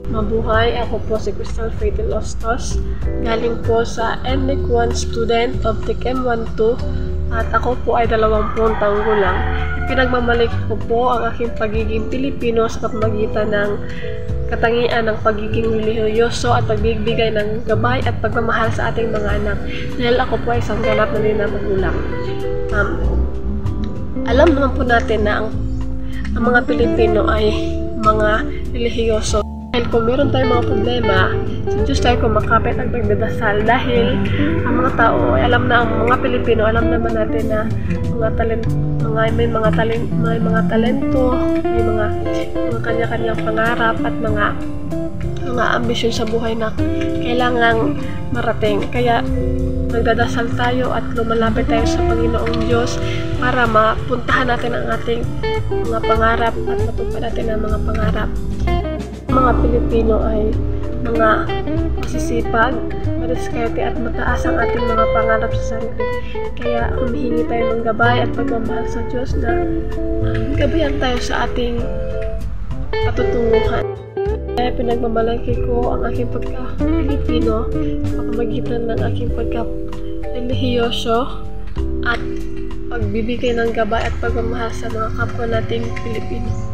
Mabuhay, ako po si Crystal Faith Lostos. Galing po sa NLEC 1 student of TECHM 1-2 at ako po ay 20 taong gulang. Ipinagmamalaki ko po ang aking pagiging Pilipino sa pamamagitan ng katangian ng pagiging relihiyoso at pagbibigay ng gabay at pagmamahal sa ating mga anak dahil ako po ay isang ganap na din na magulang. Alam naman po natin na ang mga Pilipino ay mga relihiyoso. Dahil kung meron tayong mga problema, sa Diyos tayo kumakapit at magdadasal dahil ang mga tao ay alam na, ang mga Pilipino alam naman natin na may mga talento, may mga kanya-kanyang pangarap at mga ambisyon sa buhay na kailangang marating. Kaya nagdadasal tayo at lumalapit tayo sa Panginoong Diyos para mapuntahan natin ang ating mga pangarap at matupad natin ang mga pangarap. Mga Pilipino ay mga masisipag, madiskarte at mataas ang ating mga pangarap sa sarili. Kaya humihingi tayo ng gabay at pagmamahal sa Diyos na gabayan tayo sa ating patutunguhan. Kaya pinagmamalaki ko ang aking pagka-Pilipino sa pamamagitan ng aking pagka-relihiyoso at pagbibigay ng gabay at pagmamahal sa mga kapwa nating Pilipino.